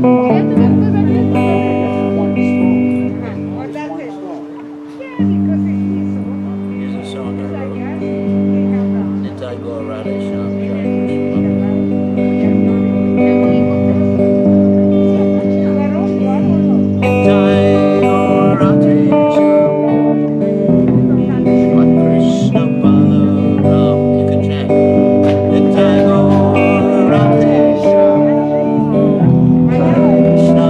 Here's a song I wrote. Nitai Gaur Radhe Shyam Jai Krishna. Nitai Gaur Radhe Shyam, Sri Krishna Balaram. You can chant. Nitai Gaur Radhe Shyam, Krishna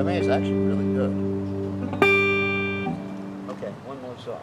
mean, it's actually really good. Okay, one more song.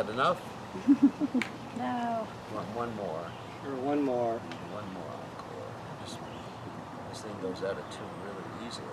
that enough? No. One more. Or one more. One more encore. This thing goes out of tune really easily.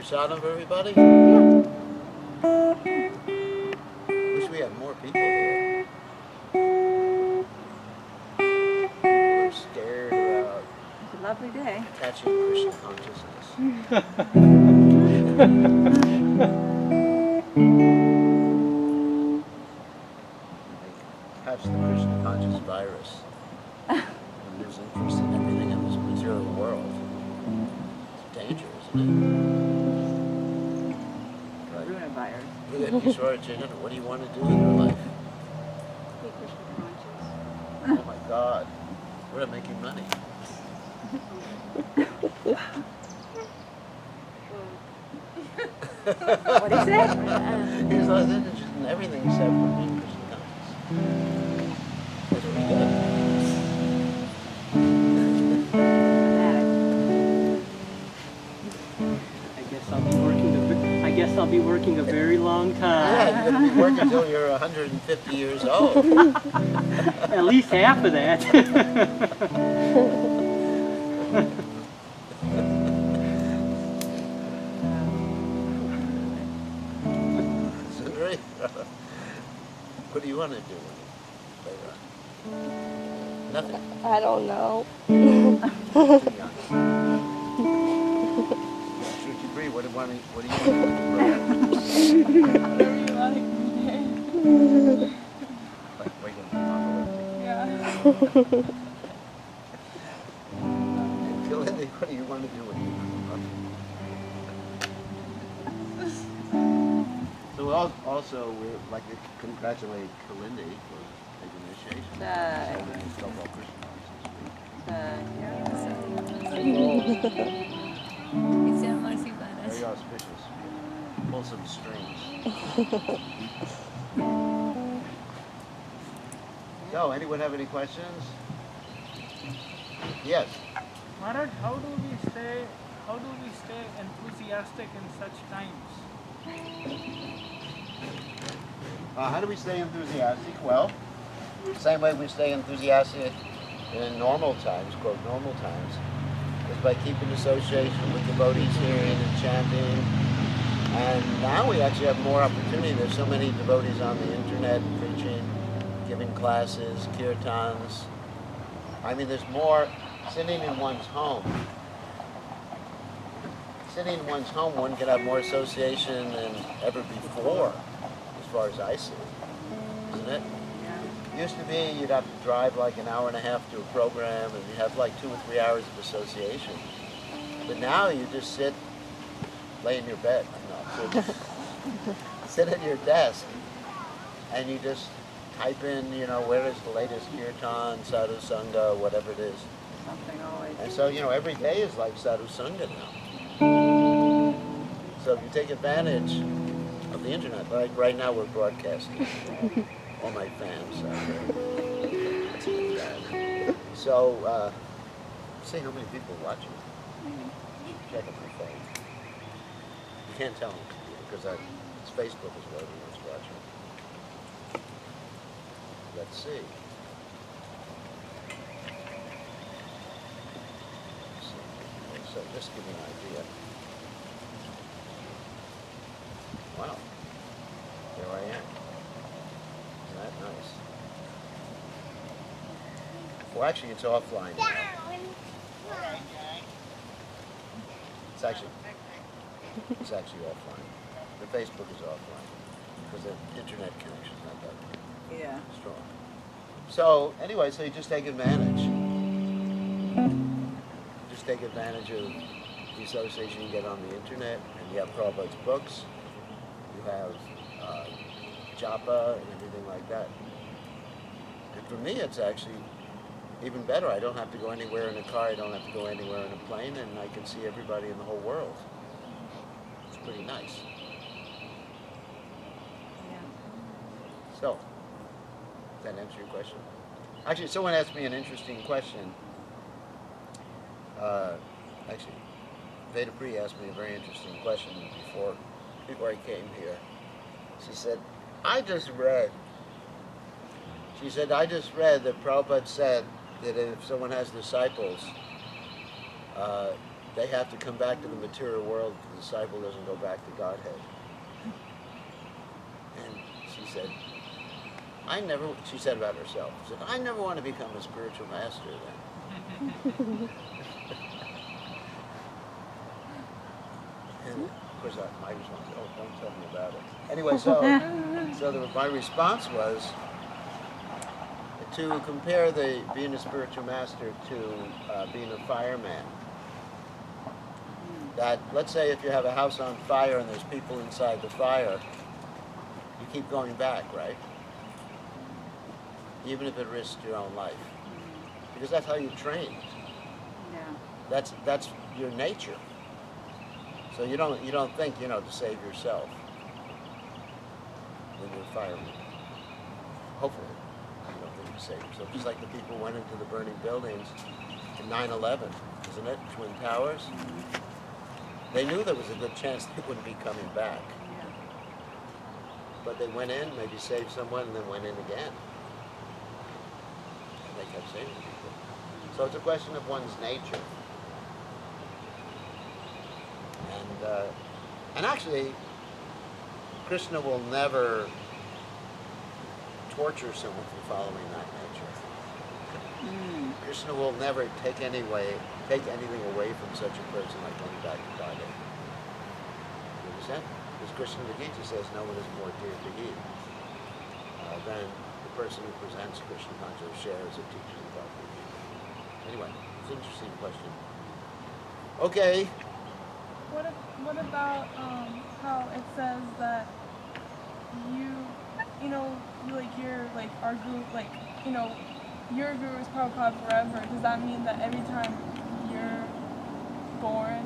shot of everybody? Yeah. Wish we had more people here. People are scared about It's a lovely day. catching Krishna consciousness. Catch the Krishna conscious virus and lose interest in everything in this material world. It's a danger, isn't it? Right. Coronavirus. Look at Kishore Chinnan. What do you want to do in your life? Be Krishna conscious. Oh my God. We're not making money. What is it? He's not interested in everything except for being Krishna conscious. That's what we got. I guess I'll be working a very long Yeah, time. you're going to be working until you're 150 years old. At least half of that. Sundari, what do you want to do when you play rock? Nothing. I don't know. Too young. Shruti Bree, what do you want to do? Whatever you like. Like waking up Yeah. Kalindi, what do you want to do when you So also we'd like to congratulate Kalindi for his initiation. So it's called Krishna Very auspicious. Pull some strings. So, anyone have any questions? Yes. Maharaj, how do we stay enthusiastic in such times? How do we stay enthusiastic? Well, same way we stay enthusiastic in normal times, quote normal times, is by keeping association with devotees hearing and chanting. And now we actually have more opportunity. There's so many devotees on the internet preaching, giving classes, kirtans. I mean, there's more sitting in one's home. Sitting in one's home, one can have more association than ever before, as far as I see, isn't it? Used to be you'd have to drive like an hour and a half to a program, and you have like 2 or 3 hours of association. But now you just sit, lay in your bed, sit at your desk, and you just type in, where is the latest kirtan, sadhu sangha, whatever it is. Something always. And so, every day is like sadhu sangha now. So if you take advantage of the internet, like right now we're broadcasting. All my fans out there. So, see how many people are watching. Check up my phone. You can't tell them because it's Facebook is what everyone's watching. Let's see. So just give me an idea. Wow. There I am. Isn't that nice? Well, actually, it's offline now. It's actually offline. The Facebook is offline because the internet connection's not that strong. So anyway, so you just take advantage. Just take advantage of the association you get on the internet, and you have Prabhupada's books. You have japa and everything like that. And for me, it's actually even better. I don't have to go anywhere in a car. I don't have to go anywhere in a plane, and I can see everybody in the whole world. It's pretty nice. So, does that answer your question? Actually, someone asked me an interesting question. Actually, Veda Pri asked me a very interesting question before I came here. She said, I just read that Prabhupada said that if someone has disciples, they have to come back to the material world. The disciple doesn't go back to Godhead. And she said, she said about herself, she said, I never want to become a spiritual master then. And of course, my response, oh, don't tell me about it. Anyway, my response was to compare being a spiritual master to being a fireman. That, let's say if you have a house on fire and there's people inside the fire, you keep going back, right? Even if it risks your own life. Because that's how you train. Yeah. That's your nature. So you don't think, to save yourself when you're a fireman. Hopefully, you don't think to save yourself. Just like the people went into the burning buildings in 9/11, isn't it? Twin Towers. They knew there was a good chance they wouldn't be coming back. Yeah. But they went in, maybe saved someone, and then went in again. And they kept saving people. So it's a question of one's nature. And actually, Krishna will never torture someone for following that nature. Krishna will never take anything away from such a person like going back to Godhead. You understand? Because Krishna in the Gita says no one is more dear to he than the person who presents Krishna consciousness, shares, or teaches about the Gita. Anyway, it's an interesting question. Okay. What about how it says that our group, your guru is Prabhupada forever? Does that mean that every time you're born,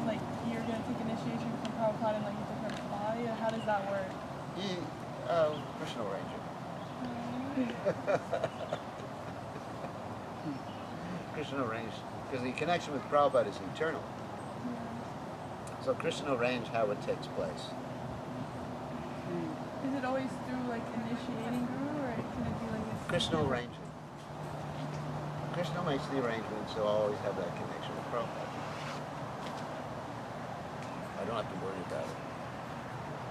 you're gonna take initiation from Prabhupada in a different body? Or how does that work? Krishna Ranger. Krishna arranged, because the connection with Prabhupada is eternal. So Krishna arranged how it takes place. Is it always through initiating guru, or can it be a Krishna arranged it. Krishna makes the arrangement, so I'll always have that connection with Prabhupada. I don't have to worry about it.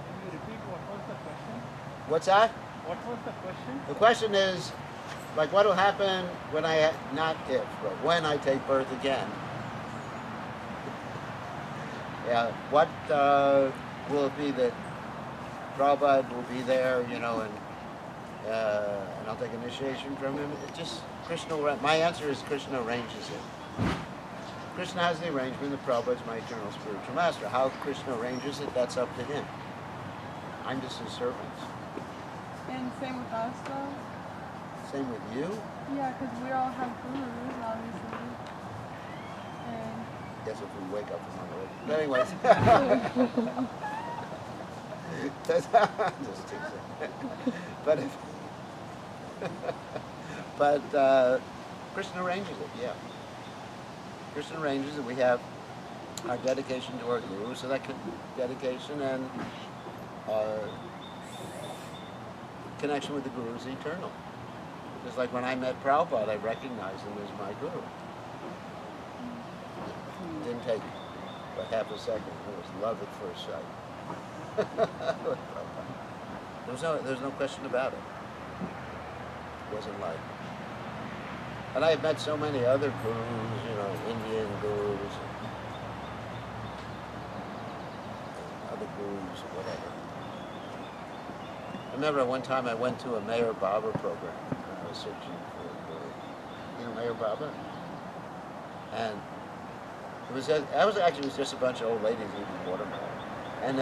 Can you repeat what was the question? What's that? What was the question? The question is, what will happen when when I take birth again? Yeah, what will it be that Prabhupada will be there, and I'll take initiation from him? It's just Krishna. My answer is Krishna arranges it. Krishna has the arrangement that Prabhupada is my eternal spiritual master. How Krishna arranges it, that's up to him. I'm just his servant. And same with us, though? Same with you? Yeah, because we all have gurus, obviously. And Guess if we wake up from our But anyways. Just teasing. But Krishna arranges it, yeah. Krishna arranges it. We have our dedication to our guru, so that dedication and our connection with the guru is eternal. Just like when I met Prabhupada, I recognized him as my guru. It didn't take but half a second. It was love at first sight. There's no question about it. It wasn't like. And I've met so many other gurus, Indian gurus, and other gurus, or whatever. I remember one time I went to a Mayor Baba program. I was searching for a guru. Mayor Baba? And it was just a bunch of old ladies eating watermelon. And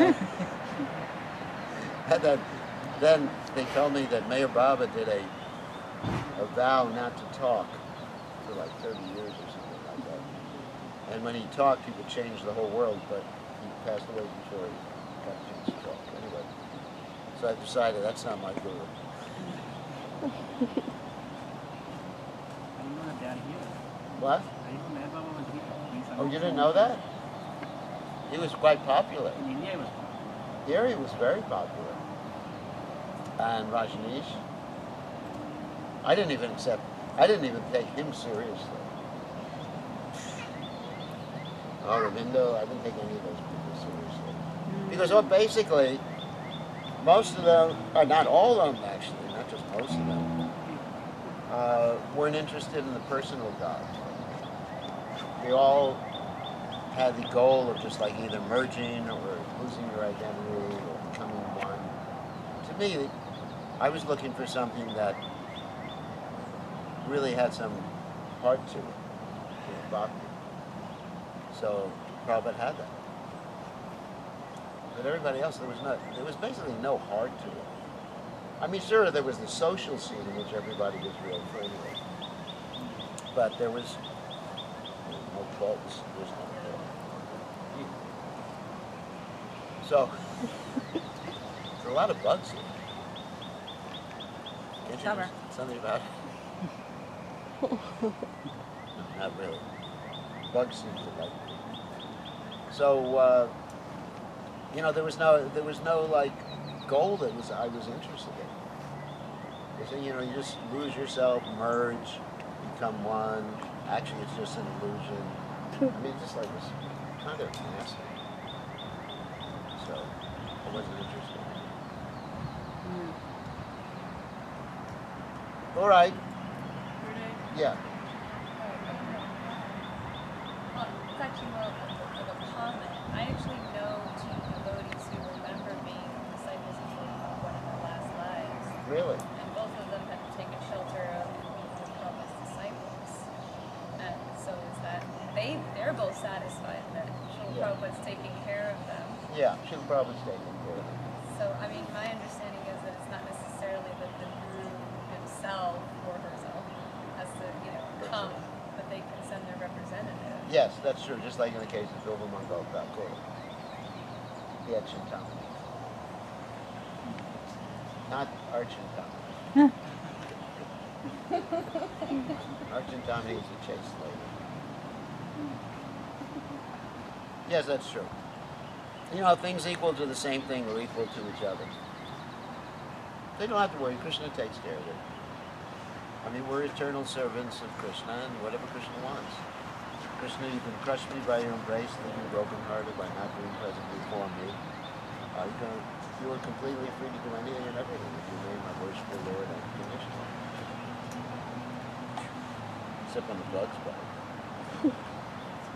then they told me that Mayor Baba did a vow not to talk for 30 years or something like that. And when he talked, he would change the whole world, but he passed away before he got a chance to talk. Anyway, so I decided that's not my guru. I didn't know that they are here. What? I didn't know Mayor Baba was here. Oh, you didn't know that? He was quite popular. In India, he was popular. Here he was very popular. And Rajneesh. I didn't even take him seriously. Aurobindo, I didn't take any of those people seriously. Because well, basically, most of them, or not all of them actually, not just most of them, weren't interested in the personal God. They all had the goal of just like either merging or losing your identity or becoming one. To me, I was looking for something that really had some heart to it, bhakti. So Prabhupada had that. But everybody else, there was basically no heart to it. I mean, sure, there was the social scene in which everybody was real friendly. But there was no bugs. There was no bugs. So, there's a lot of bugs here. Can't you Summer. do something about it? No, not really. Bugs seem to like me. So, you know, there was no like goal that I was interested in. Because, you know, you just lose yourself, merge, become one. Actually, it's just an illusion. I mean, just like this kind of nasty. So, I wasn't interested. All right. Yeah. Touching up of a comment, I actually know two devotees who remember being disciples of Srila Prabhupada in their last lives, Really? and both of them had taken shelter of Prabhupada's disciples. And so is that they're both satisfied that Srila Prabhupada's taking care of them. Yeah, she'll probably stay in there. So I mean, my understanding is that it's not necessarily that the guru himself or herself has to, come, but they can send their representative. Yes, that's true, just like in the case of Bilbo Mongol Thakur. The Achintamani. Not Archintamani. Archintamani is a chaste lady. Yes, that's true. You know, things equal to the same thing or equal to each other. They don't have to worry, Krishna takes care of it. I mean, we're eternal servants of Krishna and whatever Krishna wants. Krishna, you can crush me by your embrace, leave me brokenhearted by not being present before me. You are completely free to do anything and everything if you name my worshipful Lord unconditionally. Except when the bugs bite.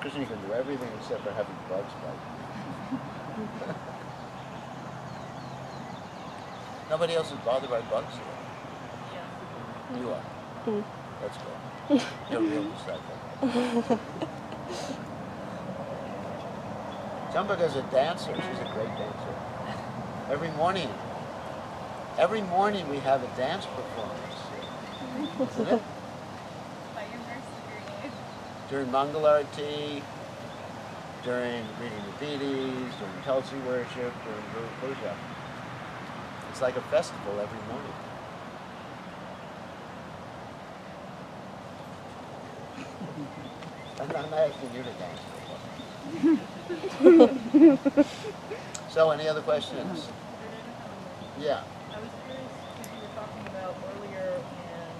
Krishna, you can do everything except for having bugs bite. Nobody else is bothered by bugs here. Yeah. You are. Let's go. You're a real disciple. Champaka's a dancer. She's a great dancer. Every morning we have a dance performance. Isn't it? By your mercy, dear. During Mangalarti, during reading the Vedas, during Tulsi worship, during Guru Puja. It's like a festival every morning. I'm not asking you to dance. So, any other questions? Yeah. I was curious because you were talking about earlier and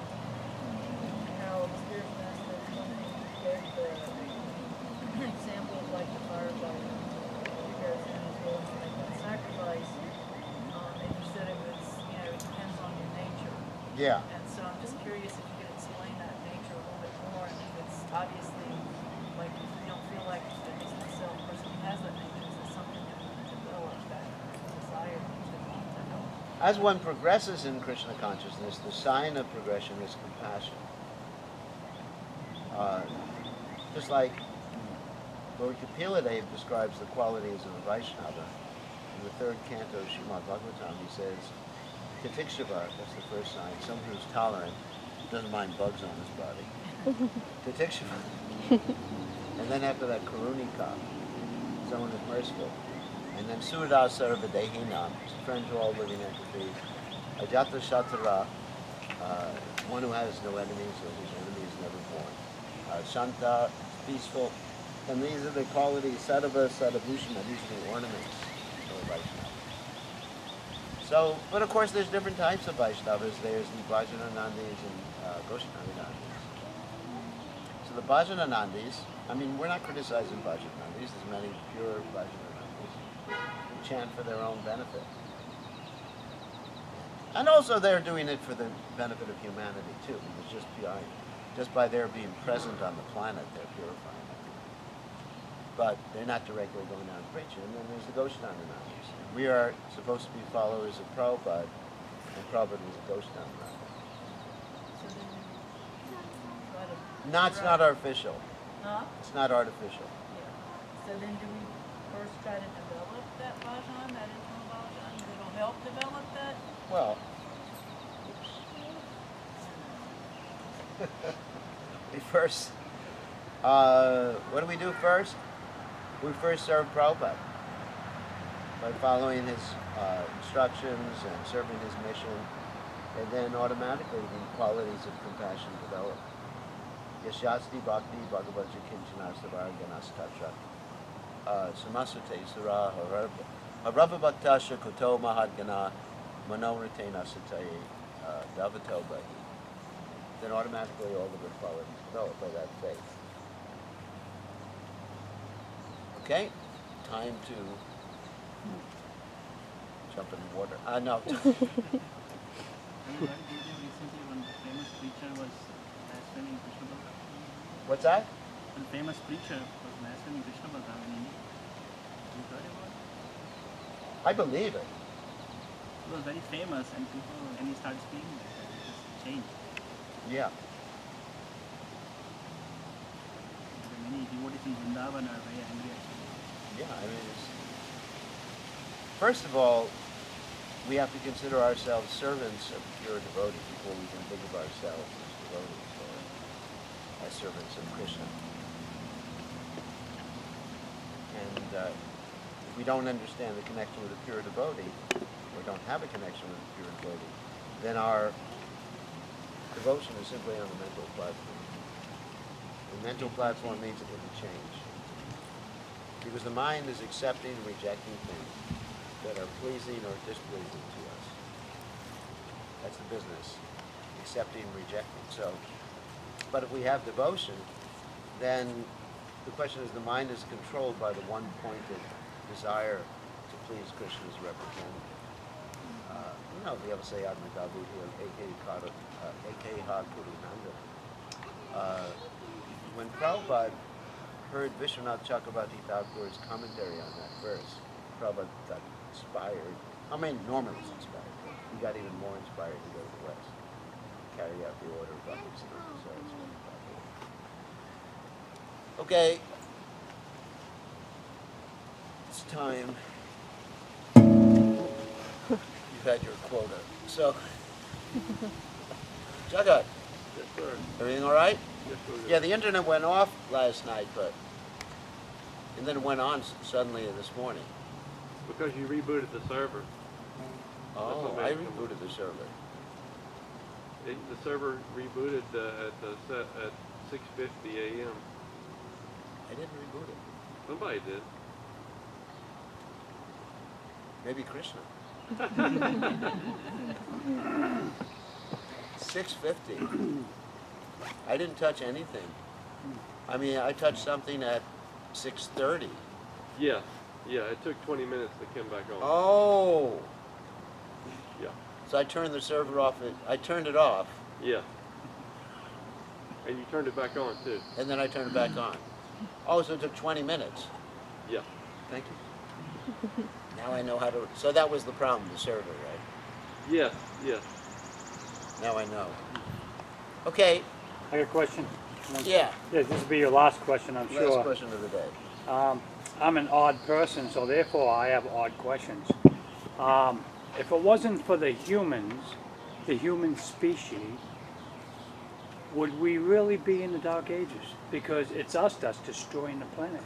how the spirit master gave the examples like the firefighter who goes in and is willing to make that sacrifice. And you said it was, it depends on your nature. Yeah. And so I'm just curious if you could explain that nature a little bit more. And if it's obviously, like, if you don't feel like there isn't a self person who has that nature, is it something that you develop, that desire to want to help? As one progresses in Krishna consciousness, the sign of progression is compassion. Just like Lord Kapila describes the qualities of a Vaishnava. In the third canto of Srimad Bhagavatam, he says, Titikshava, that's the first sign, someone who's tolerant, doesn't mind bugs on his body. Titikshava. And then after that, Karunika, someone who's merciful. And then Surda Sarvadehina, friend to all living entities. Ajata Shatara, one who has no enemies, or whose enemy is never born. Shanta, peaceful. And these are the qualities, Sadhava, Sadhabhushana, these are the ornaments of a Vaishnava. So, but of course there's different types of Vaishnavas. There's the Bhajananandis and Goshaminandis. So the Bhajananandis, I mean, we're not criticizing Bhajananandis. least as many pure bhajana members who chant for their own benefit. And also they're doing it for the benefit of humanity too, because just by their being present on the planet, they're purifying it. But they're not directly going out and preaching. And then there's the Goshtananas. We are supposed to be followers of Prabhupada, and Prabhupada was a Goshtana. So then you try to. No, it's not artificial. Huh? It's not artificial. Yeah. So then do we first try to develop that bhajan, that internal bhajan, that'll help develop that? Well, we first, what do we do first? We first serve Prabhupada by following his instructions and serving his mission, and then automatically the qualities of compassion develop. Yashasti bhakti bhagavata kinchanasavara ganastatra samasute sura harava bhaktasha kuto mahadgana manoritena sataye davato bahi. Then automatically all the good qualities develop by that faith. Okay, time to jump in the water. No. Recently, one famous preacher was blaspheming Krishna Balaram. What's that? One famous preacher was blaspheming Krishna Balaram in India. You heard about it? I believe it. He was very famous, and he started speaking like that. It just changed. Yeah. Many devotees in Vrindavan are very angry at him. Yeah, I mean, first of all, we have to consider ourselves servants of pure devotee before we can think of ourselves as devotees or as servants of Krishna. And if we don't understand the connection with a pure devotee, or don't have a connection with a pure devotee, then our devotion is simply on the mental platform. The mental platform means it doesn't change. Because the mind is accepting and rejecting things that are pleasing or displeasing to us. That's the business, accepting and rejecting. So, but if we have devotion, then the question is the mind is controlled by the one-pointed desire to please Krishna's representative. We have to say Adma Dabuhi A.K. Ha Kurunanda. When Prabhupada heard Vishwanath Chakravarti Thakur's commentary on that verse, Prabhupada got inspired. I mean, Norman was inspired. He got even more inspired to go to the West, carry out the order of Bhakti Siddhanta Saraswati Thakur. Okay, it's time. You've had your quota. So, Jagat, Yes, sir. everything all right? Yes, sir. Yeah, the internet went off last night, and then it went on suddenly this morning. Because you rebooted the server. Oh, what I made it come rebooted the server. The server rebooted at 6:50 a.m. I didn't reboot it. Somebody did. Maybe Krishna. 6:50. I didn't touch anything. I mean, I touched something at 6:30. Yeah, it took 20 minutes to come back on. Oh. Yeah, So I turned the server off. I turned it off, yeah. And you turned it back on too. and then I turned it back on. Oh, so it took 20 minutes. Yeah. Thank you. Now I know how to. So that was the problem, the server, right? Yes. Now I know. Okay. I got a question. Yeah. Yeah, this will be your last question, I'm Last sure. question of the day. I'm an odd person, so therefore I have odd questions. If it wasn't for the humans, the human species, would we really be in the Dark Ages? Because it's us that's destroying the planet.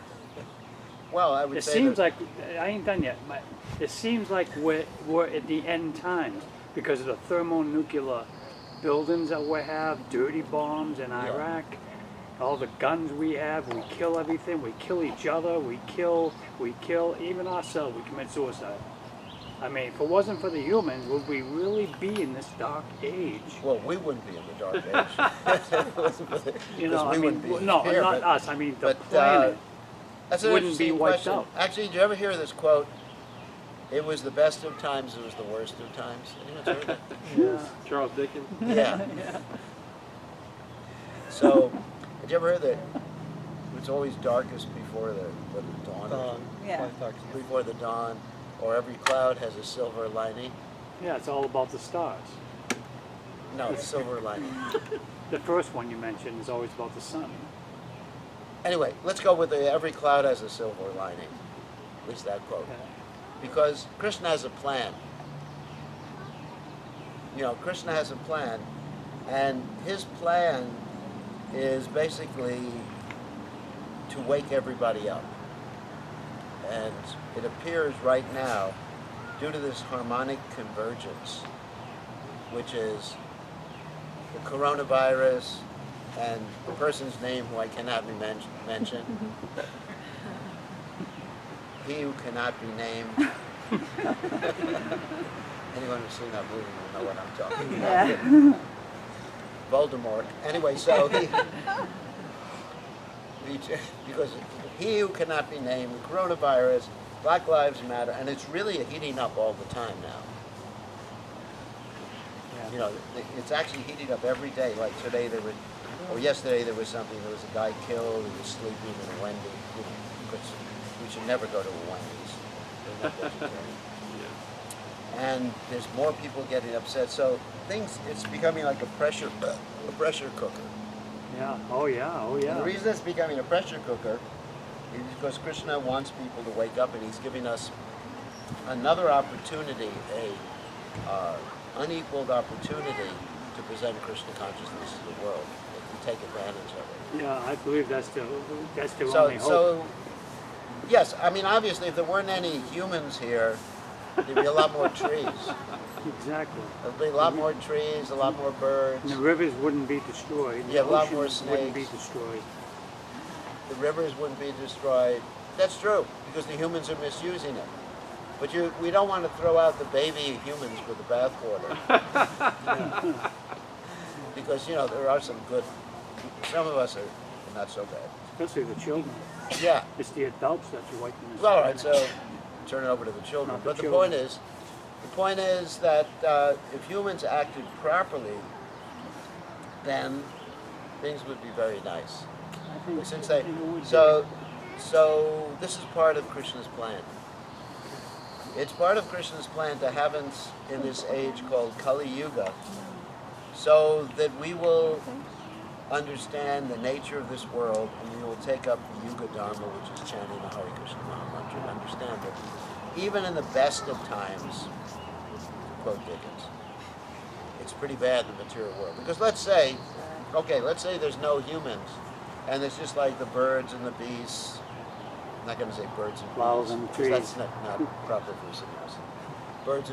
Well, I would It say seems that, like, I ain't done yet, but it seems like we're at the end times because of the thermonuclear buildings that we have, dirty bombs in Iraq, all the guns we have, we kill everything, we kill each other, we kill even ourselves, we commit suicide. I mean, if it wasn't for the humans, would we really be in this dark age? well, we wouldn't be in the Dark Age. You know, we I wouldn't mean, be no, here, not but- us, I mean the but, planet. That's an wouldn't be interesting wiped question. out. Actually, did you ever hear this quote? It was the best of times, it was the worst of times. Anyone's heard that? Yeah. Charles Dickens. Yeah. So, did you ever hear that it's always darkest before the dawn? Dawn. Yeah. Before the dawn, or every cloud has a silver lining. Yeah, it's all about the stars. No, silver lining. The first one you mentioned is always about the sun. Anyway, let's go with the every cloud has a silver lining. At least that quote. Because Krishna has a plan. You know, Krishna has a plan, and his plan is basically to wake everybody up. And it appears right now, due to this harmonic convergence, which is the coronavirus and the person's name who I cannot mention, he who cannot be named. Anyone who's seen that movie will know what I'm talking about. Yeah. Voldemort. Anyway, so because he who cannot be named, the coronavirus, Black Lives Matter, and it's really heating up all the time now. Yeah. You know, it's actually heating up every day. Like today there was, or yesterday there was something, there was a guy killed, he was sleeping in a Wendy's. You know, because we should never go to a Wendy's. They're not vegetarian. And there's more people getting upset. So it's becoming like a pressure cooker. Yeah. Oh yeah. Oh yeah. And the reason it's becoming a pressure cooker is because Krishna wants people to wake up, and he's giving us another opportunity, unequaled opportunity to present Krishna consciousness to the world. If we take advantage of it. Yeah, I believe that's the only hope. So, yes, I mean, obviously, if there weren't any humans here, there'd be a lot more trees. Exactly. There'd be a lot more trees, a lot more birds. And the rivers wouldn't be destroyed. You have a lot more oceans wouldn't be snakes. destroyed. The rivers wouldn't be destroyed. That's true, because the humans are misusing it. But we don't want to throw out the baby humans with the bathwater. Because, you know, there are some of us are not so bad. Especially the children. Yeah. It's the adults that you're wiping this. Well, all right, so turn it over to the children. Not the But the children. point is that if humans acted properly, then things would be very nice. I think, Since I they, think it would be. so this is part of Krishna's plan. It's part of Krishna's plan to have us in this age called Kali Yuga, so that we will understand the nature of this world, and we will take up the Yuga Dharma, which is chanting the Hare Krishna Maha Mantra, and understand that even in the best of times, to quote Dickens, it's pretty bad in the material world. Because let's say there's no humans, and it's just like the birds and the beasts. I'm not going to say birds and Flowers bees, and 'cause trees. that's not proper for cities. Birds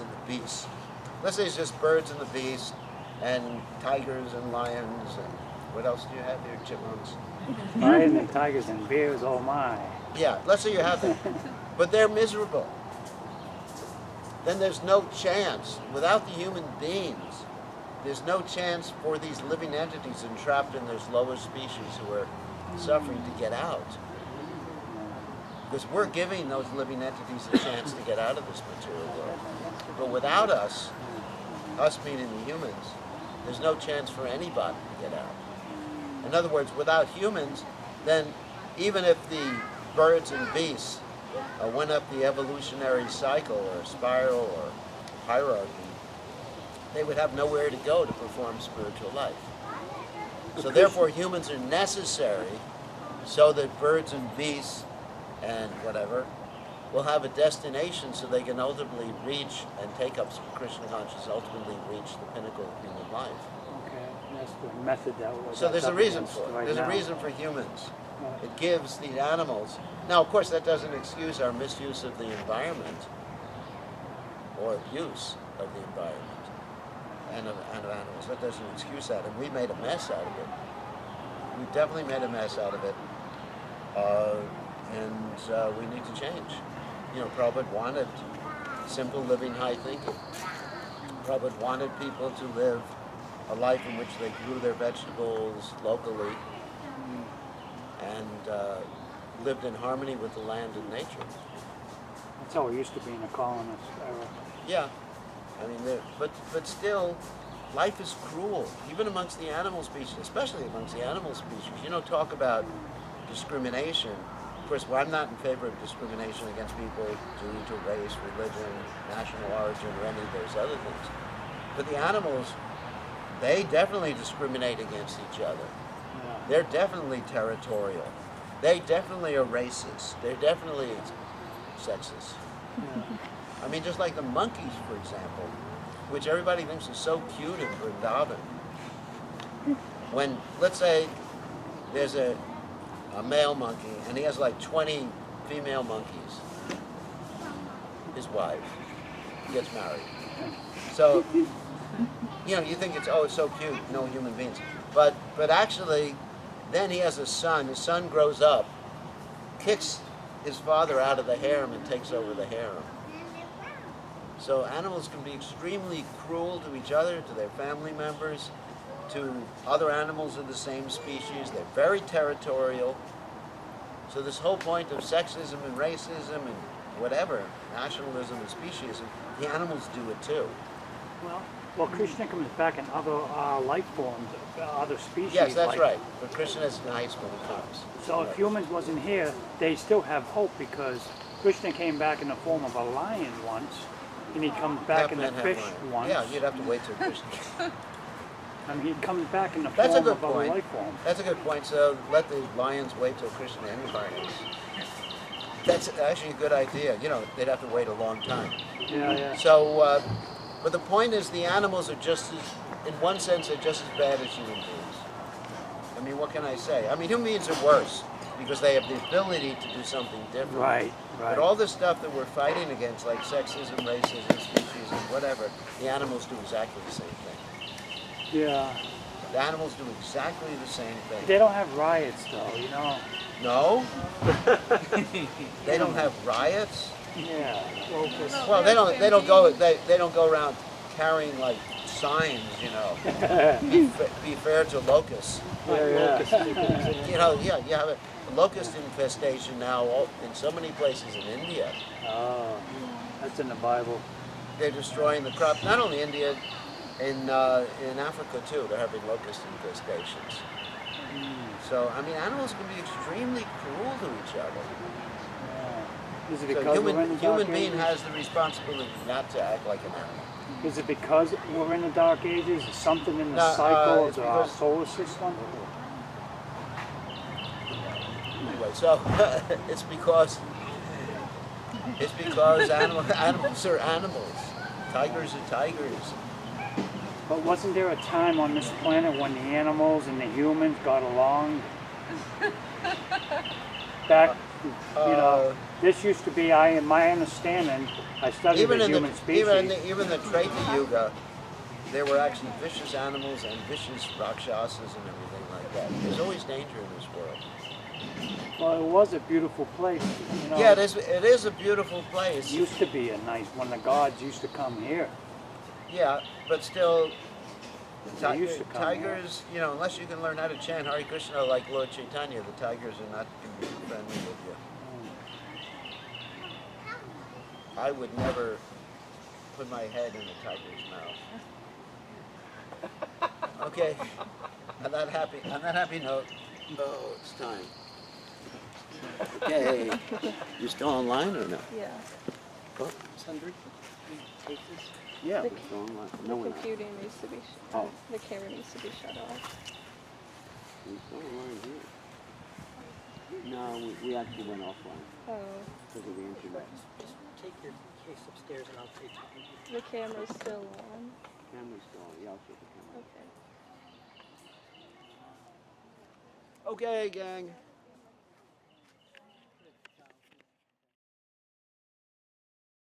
and the beasts. Let's say it's just birds and the beasts, and tigers and lions, and what else do you have here? Chipmunks. Lions and tigers and bears, oh my. Yeah, let's say you have that. But they're miserable. Then there's no chance. Without the human beings, there's no chance for these living entities entrapped in those lower species who are suffering to get out. Because we're giving those living entities a chance to get out of this material world. But without us meaning the humans, there's no chance for anybody to get out. In other words, without humans, then even if the birds and beasts went up the evolutionary cycle or spiral or hierarchy, they would have nowhere to go to perform spiritual life. So therefore humans are necessary so that birds and beasts and whatever will have a destination so they can ultimately reach and take up Krishna consciousness, ultimately reach the pinnacle of human life. Okay, that's the method that was. So there's a up reason against for it. right There's now. a reason for humans. Right. It gives the animals. Now, of course, that doesn't excuse our misuse of the environment or abuse of the environment and of animals. That doesn't excuse that. And we made a mess out of it. We definitely made a mess out of it. And we need to change. You know, Prabhupada wanted simple living, high thinking. Prabhupada wanted people to live a life in which they grew their vegetables locally and lived in harmony with the land and nature. That's how it used to be in the colonist era. Yeah, I mean, but still, life is cruel, even amongst the animal species, especially amongst the animal species. You know, talk about discrimination. Of course, well, I'm not in favor of discrimination against people due to race, religion, national origin, or any of those other things. But the animals, they definitely discriminate against each other. Yeah. They're definitely territorial. They definitely are racist. They're definitely sexist. Yeah. I mean, just like the monkeys, for example, which everybody thinks is so cute in Vrindavan. When, let's say, there's a male monkey and he has like 20 female monkeys, his wife gets married. So, you know, you think it's so cute, no human beings. But actually, then he has a son. His son grows up, kicks his father out of the harem and takes over the harem. So animals can be extremely cruel to each other, to their family members, to other animals of the same species. They're very territorial. So this whole point of sexism and racism and whatever, nationalism and speciesism, the animals do it too. Well, Krishna comes back in other life forms, other species. Yes, that's like, right. But Krishna is nice when he comes. So if humans wasn't here, they still have hope because Krishna came back in the form of a lion once, and he comes back in the fish once. Yeah, you'd have to wait till Krishna. I mean, he comes back in the That's a form good of other point. life forms. That's a good point. So let the lions wait till Krishna incarnates. That's actually a good idea. You know, they'd have to wait a long time. Yeah, yeah. So, but the point is, the animals are just as, in one sense, they're just as bad as human beings. I mean, what can I say? I mean, human beings are worse because they have the ability to do something different. Right, right. But all the stuff that we're fighting against, like sexism, racism, speciesism, whatever, the animals do exactly the same thing. Yeah. The animals do exactly the same thing. They don't have riots, though, you know. No? They don't have riots? Yeah. Well, they don't go around carrying like signs, you know. Be fair to locusts. Yeah. You know, yeah, you have a locust infestation now in so many places in India. Oh, that's in the Bible. They're destroying the crop. Not only India, in Africa too. They're having locust infestations. So I mean, animals can be extremely cruel to each other. Is it So because we're in the human Dark being Ages? has the responsibility not to act like an animal. Is it because we're in the Dark Ages? Is something in the No, cycle it's of our because- solar system? Anyway, so it's because animals are animals. Tigers are tigers. But wasn't there a time on this planet when the animals and the humans got along? Back, you know, this used to be, in my understanding, I studied the human species. Even the Treta Yuga, there were actually vicious animals and vicious rakshasas and everything like that. There's always danger in this world. Well, it was a beautiful place. You know, Yeah, it is a beautiful place. It used to be a nice, when the gods used to come here. Yeah, but still, They used to come tigers, you know, unless you can learn how to chant Hare Krishna like Lord Chaitanya, the tigers are not going to be friendly with you. I would never put my head in a tiger's mouth. Okay, on that happy note, oh, it's time. Okay, you still online or no? Yeah. Oh, Sandra, take this. yeah, The we're still online. The No, we're not. computer needs to be Oh. the camera needs to be shut off. We're still online here. No, we actually went offline Oh, because of the internet. Just take your case upstairs and I'll take it. the camera's still on. Camera's still on. Yeah, I'll check the camera. Okay. Okay, gang.